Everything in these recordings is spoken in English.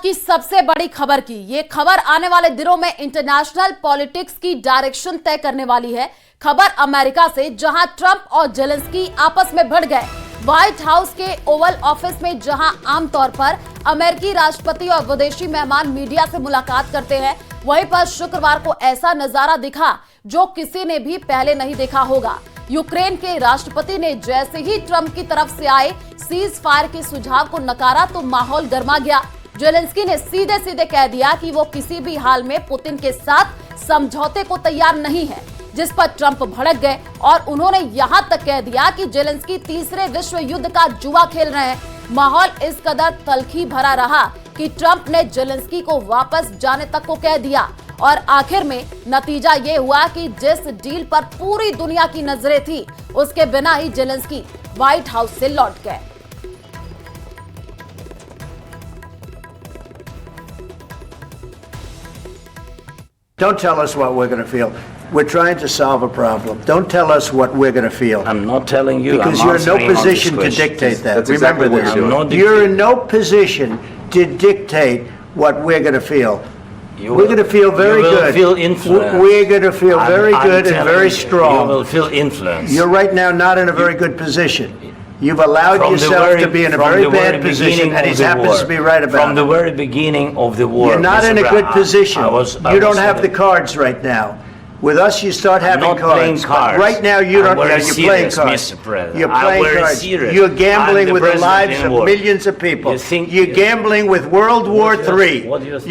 की सबसे बड़ी खबर की ये खबर आने वाले दिनों में इंटरनेशनल पॉलिटिक्स की डायरेक्शन तय करने वाली है। खबर अमेरिका से, जहां ट्रंप और जेलेंस्की आपस में भिड़ गए। व्हाइट हाउस के ओवल ऑफिस में जहां आमतौर पर अमेरिकी राष्ट्रपति और विदेशी मेहमान मीडिया से मुलाकात करते हैं, वहीं पर शुक्रवार को ऐसा नजारा दिखा जो किसी ने भी पहले नहीं देखा होगा। यूक्रेन के राष्ट्रपति ने जैसे ही ट्रंप की तरफ से आए सीज फायर के सुझाव को नकारा तो माहौल गर्मा गया। जेलेंस्की ने सीधे सीधे कह दिया कि वो किसी भी हाल में पुतिन के साथ समझौते को तैयार नहीं है, जिस पर ट्रंप भड़क गए और उन्होंने यहां तक कह दिया कि जेलेंस्की तीसरे विश्व युद्ध का जुआ खेल रहे हैं। माहौल इस कदर तल्खी भरा रहा कि ट्रंप ने जेलेंस्की को वापस जाने तक को कह दिया और आखिर में नतीजा ये हुआ कि जिस डील पर पूरी दुनिया की नजरें थी, उसके बिना ही जेलेंस्की व्हाइट हाउस से लौट गए। Don't tell us what we're going to feel. We're trying to solve a problem. Don't tell us what we're going to feel. I'm not telling you. Because you're in no position to dictate that. That's Remember exactly what this. You're in no position to dictate what we're going to feel. We're going to feel very good. You will feel influence. We're going to feel very good and very strong. You will feel influence. You're right now not in a very good position. You've allowed yourself to be in a very bad position, and he happens to be right about it. From the very beginning of the war. You're not in a good position. You don't have the cards right now. With us, you start having cards. But right now, you don't. You're playing cards. You're playing cards. You're gambling with the lives of millions of people. You're gambling with World War III.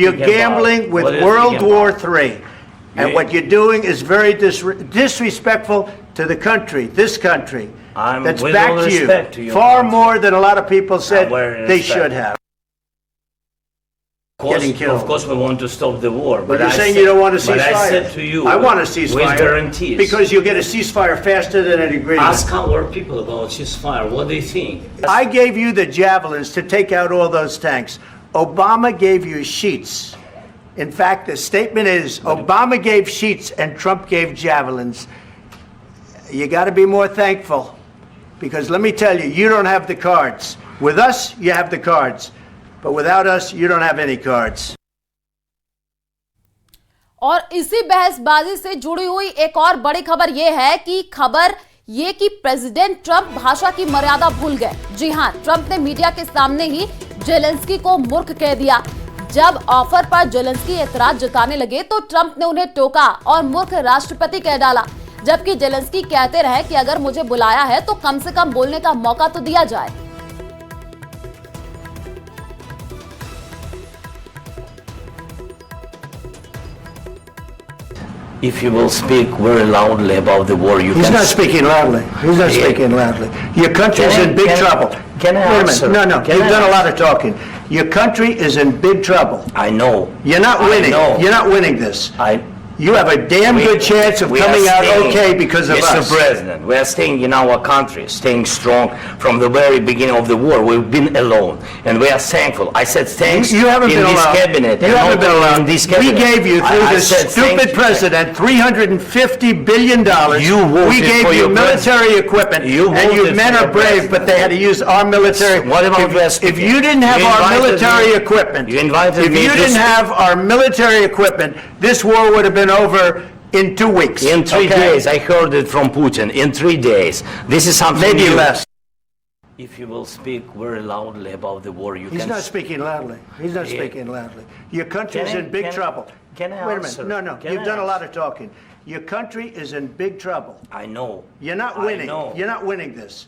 You're gambling with World War III. And what you're doing is very disrespectful to the country, this country, that's back to you, far more than a lot of people said they should have. Getting killed. Of course, we want to stop the war. But you're saying you don't want a ceasefire. But I said to you, I want a ceasefire. With guarantees. Because you'll get a ceasefire faster than an agreement. Ask our people about ceasefire. What do they think? I gave you the javelins to take out all those tanks. Obama gave you sheets. In fact, the statement is Obama gave sheets and Trump gave javelins. You got to be more thankful. Because let me tell you, you don't have the cards. With us, you have the cards. But without us, you don't have any cards. और इसी बहसबाजी से जुड़ी हुई एक और बड़ी खबर यह है कि प्रेसिडेंट ट्रंप भाषा की मर्यादा भूल गए। जी हां, ट्रंप ने मीडिया के सामने ही जेलेंस्की को मूर्ख कह दिया। जब ऑफर पर जेलेंस्की एतराज जताने लगे तो ट्रंप ने उन्हें टोका और मूर्ख राष्ट्रपति कह डाला, जबकि जेलेंस्की कहते रहे कि अगर मुझे बुलाया है तो कम से कम बोलने का मौका तो दिया जाए। If you will speak very loudly about the war, you He's not speaking loudly. He's not speaking loudly. Your country is in big trouble. Can I answer? Wait a minute. No. You've done a lot of talking. Your country is in big trouble. I know. You're not winning. You're not winning this. You have a damn good chance of coming out okay because of us. Mr. President, we are staying in our country, staying strong from the very beginning of the war. We've been alone, and we are thankful. I said thanks you haven't in been this alone. cabinet. You haven't been alone. In this cabinet. We gave you, through this stupid president, $350 billion. We gave you military equipment, and your men are brave, but they had to use our military. What about if you didn't have our military equipment, if you didn't have our military equipment, this war would have been over in 2 weeks. In 3 days. I heard it from Putin. In 3 days. This is something maybe new. Less. If you will speak very loudly about the war, you can... He's not speaking loudly. He's not speaking loudly. Your country is in big trouble. Can I Wait a answer? minute. No. You've done a lot of talking. Your country is in big trouble. I know. You're not winning. You're not winning this.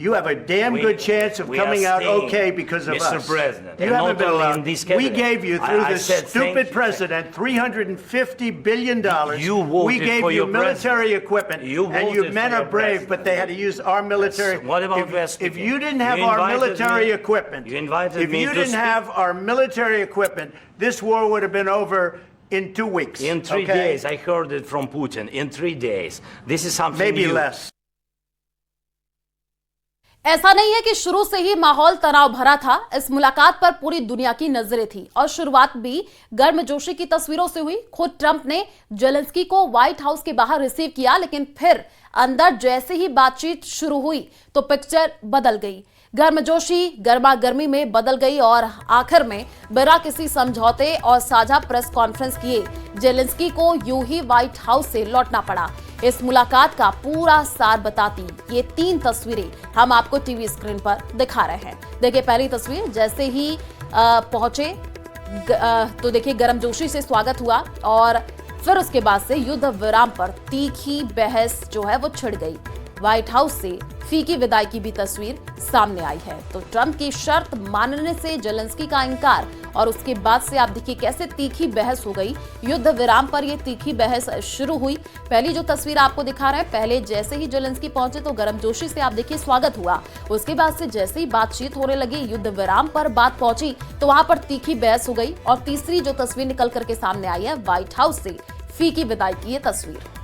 You have a damn We- good chance of we are coming out staying, okay because of Mr. us. President, You and haven't not been only allowed. in this We cabinet. gave you, through I this said thank stupid you. president, $350 billion. You voted We gave for you your military president. equipment, You and your voted men for are your brave, president. but they had to use our military. What about West If Indies? you didn't have You our invited military me- equipment, you invited if me you to didn't speak. have our military equipment, this war would have been over in 2 weeks. In 3 days. I heard it from Putin. In 3 days. This is something Maybe new. less. ऐसा नहीं है कि शुरू से ही माहौल तनाव भरा था। इस मुलाकात पर पूरी दुनिया की नजरें थी और शुरुआत भी गर्मजोशी की तस्वीरों से हुई। खुद ट्रंप ने जेलेंस्की को व्हाइट हाउस के बाहर रिसीव किया, लेकिन फिर अंदर जैसे ही बातचीत शुरू हुई तो पिक्चर बदल गई। गर्मजोशी गर्मागर्मी में बदल गई और आखिर में बिना किसी समझौते और साझा प्रेस कॉन्फ्रेंस किए जेलेंस्की को यूं ही व्हाइट हाउस से लौटना पड़ा। इस मुलाकात का पूरा सार बताती ये 3 तस्वीरें हम आपको टीवी स्क्रीन पर दिखा रहे हैं। देखिए पहली तस्वीर, जैसे ही पहुंचे तो देखिए गर्मजोशी से स्वागत हुआ और फिर उसके बाद से युद्ध विराम पर तीखी बहस जो है वो छिड़ गई। व्हाइट हाउस से फीकी विदाई की भी तस्वीर सामने आई है। तो ट्रंप की शर्त मानने से जेलेंस्की का इंकार और उसके बाद से आप देखिए कैसे तीखी बहस हो गई। युद्ध विराम पर ये तीखी बहस शुरू हुई। पहली जो तस्वीर आपको दिखा रहे हैं, पहले जैसे ही जेलेंस्की पहुंचे तो गर्मजोशी से आप देखिए स्वागत हुआ। उसके बाद से जैसे ही बातचीत होने लगी, युद्ध विराम पर बात पहुंची तो वहां पर तीखी बहस हो गई। और तीसरी जो तस्वीर निकल करके सामने आई है, व्हाइट हाउस से फीकी विदाई की ये तस्वीर।